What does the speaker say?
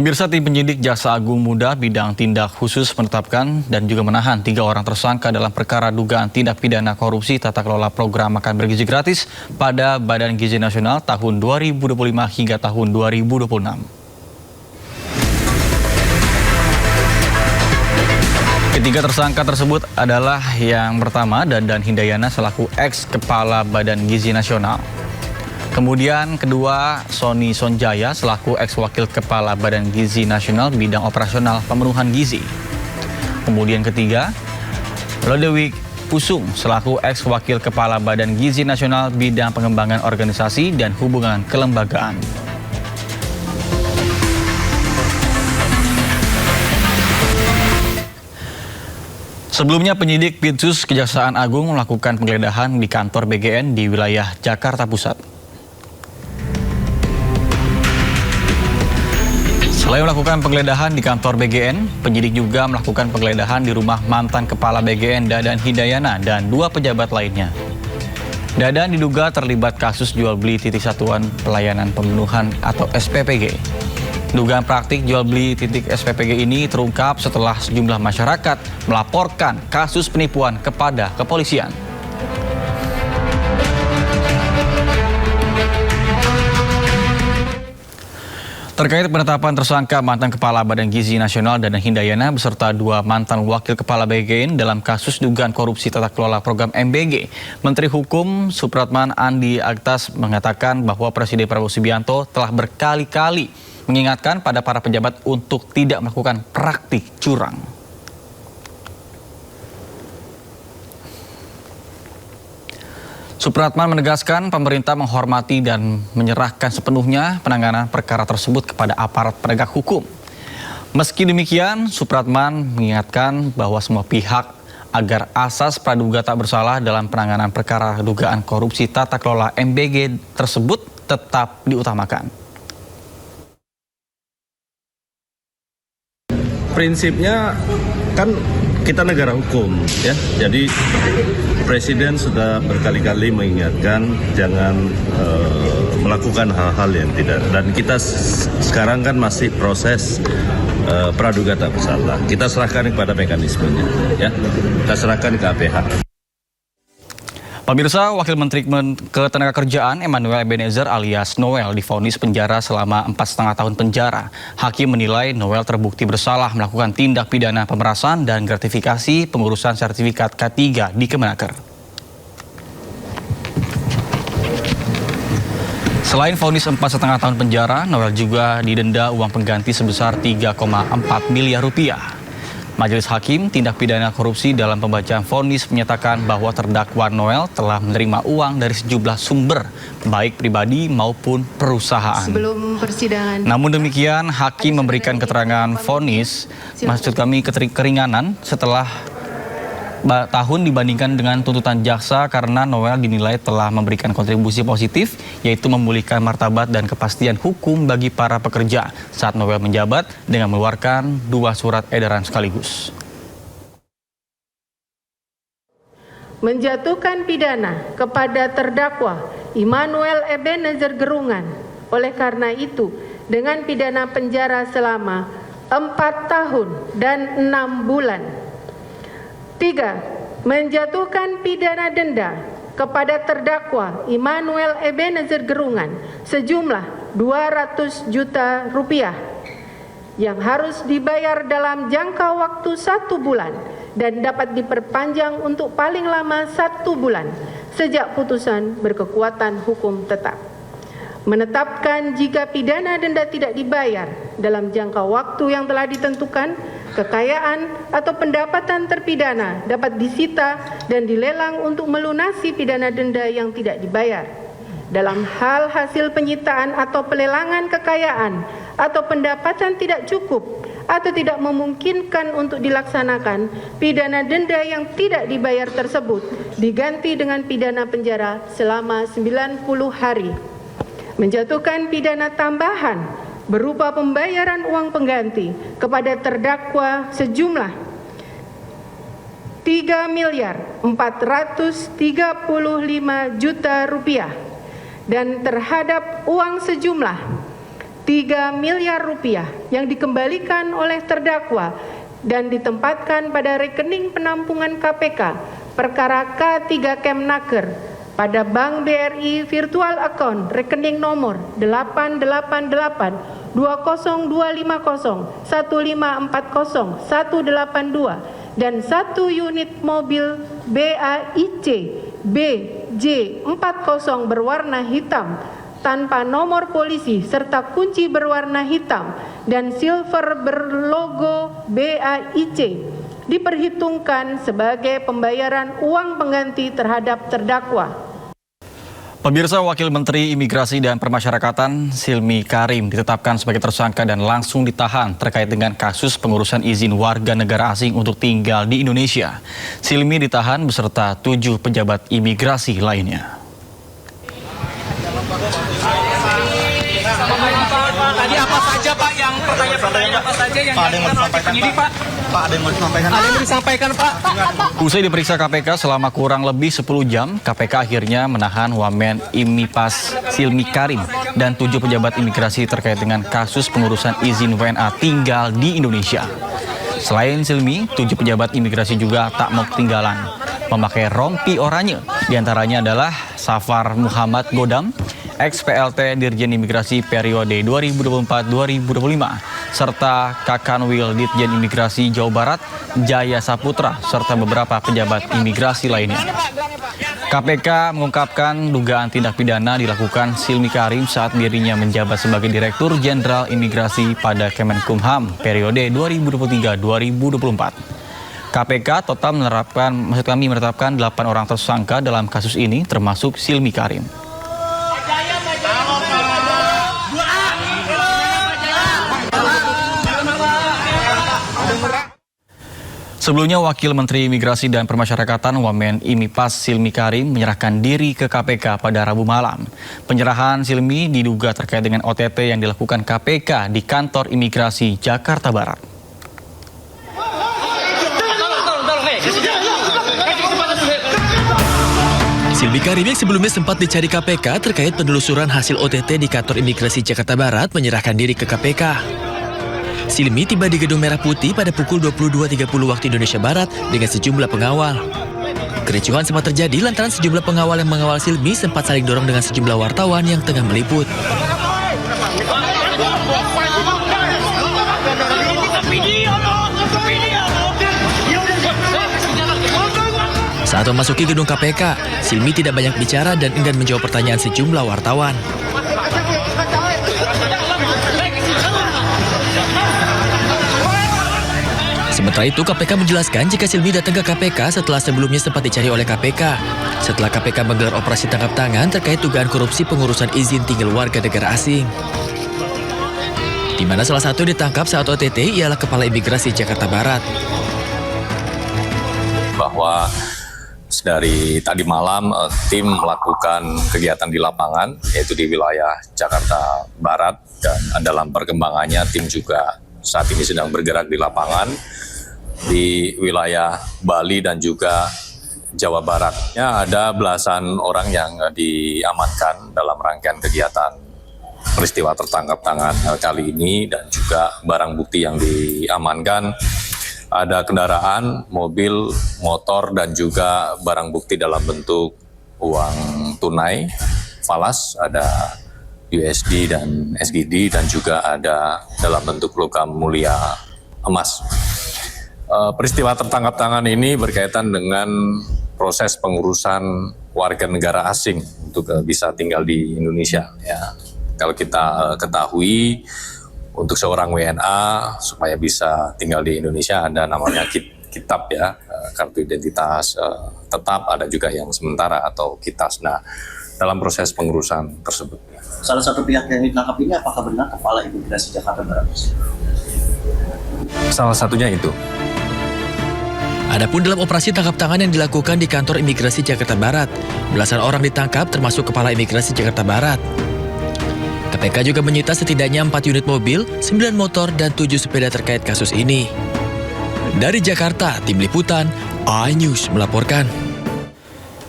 Pemirsa, tim penyidik Jaksa Agung Muda bidang tindak khusus menetapkan dan juga menahan 3 orang tersangka dalam perkara dugaan tindak pidana korupsi tata kelola program makan bergizi gratis pada Badan Gizi Nasional tahun 2025 hingga tahun 2026. Ketiga tersangka tersebut adalah yang pertama Dadan Hindayana selaku ex-kepala Badan Gizi Nasional. Kemudian kedua, Sony Sonjaya selaku ex-wakil kepala Badan Gizi Nasional bidang operasional pemenuhan gizi. Kemudian ketiga, Lodewijk Pusung selaku ex-wakil kepala Badan Gizi Nasional bidang pengembangan organisasi dan hubungan kelembagaan. Sebelumnya penyidik Pitsus Kejaksaan Agung melakukan penggeledahan di kantor BGN di wilayah Jakarta Pusat. Selain melakukan penggeledahan di kantor BGN, penyidik juga melakukan penggeledahan di rumah mantan kepala BGN Dadan Hindayana dan 2 pejabat lainnya. Dadan diduga terlibat kasus jual beli titik satuan pelayanan pemenuhan atau SPPG. Dugaan praktik jual beli titik SPPG ini terungkap setelah sejumlah masyarakat melaporkan kasus penipuan kepada kepolisian. Terkait penetapan tersangka mantan Kepala Badan Gizi Nasional Dadan Hindayana beserta 2 mantan wakil kepala BGN dalam kasus dugaan korupsi tata kelola program MBG, Menteri Hukum Supratman Andi Aktas mengatakan bahwa Presiden Prabowo Subianto telah berkali-kali mengingatkan pada para pejabat untuk tidak melakukan praktik curang. Supratman menegaskan pemerintah menghormati dan menyerahkan sepenuhnya penanganan perkara tersebut kepada aparat penegak hukum. Meski demikian, Supratman mengingatkan bahwa semua pihak agar asas praduga tak bersalah dalam penanganan perkara dugaan korupsi tata kelola MBG tersebut tetap diutamakan. Prinsipnya kan kita negara hukum ya, jadi Presiden sudah berkali-kali mengingatkan jangan melakukan hal-hal yang tidak, dan kita sekarang kan masih proses praduga tak bersalah. Kita serahkan kepada mekanismenya ya, kita serahkan ke APH. Pemirsa, Wakil Menteri Ketenagakerjaan Emmanuel Ebenezer alias Noel divonis penjara selama 4,5 tahun penjara. Hakim menilai Noel terbukti bersalah melakukan tindak pidana pemerasan dan gratifikasi pengurusan sertifikat K3 di Kemenaker. Selain vonis 4,5 tahun penjara, Noel juga didenda uang pengganti sebesar 3,4 miliar rupiah. Majelis Hakim Tindak Pidana Korupsi dalam pembacaan vonis menyatakan bahwa terdakwa Noel telah menerima uang dari sejumlah sumber, baik pribadi maupun perusahaan. Sebelum persidangan. Namun demikian, Hakim memberikan keterangan vonis, keringanan setelah tahun dibandingkan dengan tuntutan jaksa karena Noel dinilai telah memberikan kontribusi positif, yaitu memulihkan martabat dan kepastian hukum bagi para pekerja saat Noel menjabat dengan mengeluarkan 2 surat edaran sekaligus. Menjatuhkan pidana kepada terdakwa Immanuel Ebenezer Gerungan. Oleh karena itu, dengan pidana penjara selama 4 tahun dan 6 bulan. 3. Menjatuhkan pidana denda kepada terdakwa Immanuel Ebenezer Gerungan sejumlah 200 juta rupiah yang harus dibayar dalam jangka waktu 1 bulan dan dapat diperpanjang untuk paling lama 1 bulan sejak putusan berkekuatan hukum tetap. Menetapkan jika pidana denda tidak dibayar dalam jangka waktu yang telah ditentukan, kekayaan atau pendapatan terpidana dapat disita dan dilelang untuk melunasi pidana denda yang tidak dibayar. Dalam hal hasil penyitaan atau pelelangan kekayaan atau pendapatan tidak cukup atau tidak memungkinkan untuk dilaksanakan, pidana denda yang tidak dibayar tersebut diganti dengan pidana penjara selama 90 hari. Menjatuhkan pidana tambahan berupa pembayaran uang pengganti kepada terdakwa sejumlah 3.435 juta rupiah dan terhadap uang sejumlah 3 miliar rupiah yang dikembalikan oleh terdakwa dan ditempatkan pada rekening penampungan KPK perkara K3 Kemnaker pada Bank BRI virtual account rekening nomor 888 20250 1540 182 dan 1 unit mobil BAIC BJ40 berwarna hitam tanpa nomor polisi serta kunci berwarna hitam dan silver berlogo BAIC diperhitungkan sebagai pembayaran uang pengganti terhadap terdakwa. Pemirsa, Wakil Menteri Imigrasi dan Permasyarakatan Silmi Karim ditetapkan sebagai tersangka dan langsung ditahan terkait dengan kasus pengurusan izin warga negara asing untuk tinggal di Indonesia. Silmi ditahan beserta 7 pejabat imigrasi lainnya. Tadi apa saja Pak yang pertanyaan apa saja yang disampaikan penyidik Pak? Pak, ada yang mau disampaikan? Ada yang mau disampaikan Pak? Usai diperiksa KPK selama kurang lebih 10 jam, KPK akhirnya menahan Wamen Imipas Silmi Karim dan 7 pejabat imigrasi terkait dengan kasus pengurusan izin WNA tinggal di Indonesia. Selain Silmi, 7 pejabat imigrasi juga tak mau ketinggalan memakai rompi oranye. Di antaranya adalah Safar Muhammad Godam, ex-PLT Dirjen Imigrasi periode 2024-2025, serta Kakanwil Ditjen Imigrasi Jawa Barat, Jaya Saputra, serta beberapa pejabat imigrasi lainnya. KPK mengungkapkan dugaan tindak pidana dilakukan Silmi Karim saat dirinya menjabat sebagai Direktur Jenderal Imigrasi pada Kemenkumham periode 2023-2024. KPK total menetapkan 8 orang tersangka dalam kasus ini, termasuk Silmi Karim. Sebelumnya, Wakil Menteri Imigrasi dan Permasyarakatan Wamen Imipas Silmi Karim menyerahkan diri ke KPK pada Rabu malam. Penyerahan Silmi diduga terkait dengan OTT yang dilakukan KPK di kantor imigrasi Jakarta Barat. Silmi Karim yang sebelumnya sempat dicari KPK terkait penelusuran hasil OTT di kantor imigrasi Jakarta Barat menyerahkan diri ke KPK. Silmi tiba di Gedung Merah Putih pada pukul 22.30 waktu Indonesia Barat dengan sejumlah pengawal. Kericuhan sempat terjadi lantaran sejumlah pengawal yang mengawal Silmi sempat saling dorong dengan sejumlah wartawan yang tengah meliput. Saat memasuki gedung KPK, Silmi tidak banyak bicara dan enggan menjawab pertanyaan sejumlah wartawan. Sementara itu, KPK menjelaskan jika Silmi datang ke KPK setelah sebelumnya sempat dicari oleh KPK. Setelah KPK menggelar operasi tangkap tangan terkait dugaan korupsi pengurusan izin tinggal warga negara asing. Di mana salah satu ditangkap saat OTT ialah Kepala Imigrasi Jakarta Barat. Bahwa dari tadi malam tim melakukan kegiatan di lapangan, yaitu di wilayah Jakarta Barat, dan dalam perkembangannya tim juga saat ini sedang bergerak di lapangan di wilayah Bali dan juga Jawa Barat. Ada belasan orang yang diamankan dalam rangkaian kegiatan peristiwa tertangkap tangan kali ini, dan juga barang bukti yang diamankan ada kendaraan, mobil, motor, dan juga barang bukti dalam bentuk uang tunai, falas, ada USD dan SGD, dan juga ada dalam bentuk logam mulia emas. Peristiwa tertangkap tangan ini berkaitan dengan proses pengurusan warga negara asing untuk bisa tinggal di Indonesia. Ya, kalau kita ketahui, untuk seorang WNA supaya bisa tinggal di Indonesia ada namanya kitab ya, kartu identitas tetap, ada juga yang sementara atau kitas. Nah, dalam proses pengurusan tersebut. Salah satu pihak yang ditangkap ini apakah benar Kepala Imigrasi Jakarta Barat? Salah satunya itu. Adapun dalam operasi tangkap tangan yang dilakukan di kantor imigrasi Jakarta Barat, belasan orang ditangkap termasuk Kepala Imigrasi Jakarta Barat. KPK juga menyita setidaknya 4 unit mobil, 9 motor, dan 7 sepeda terkait kasus ini. Dari Jakarta, Tim Liputan, iNews melaporkan.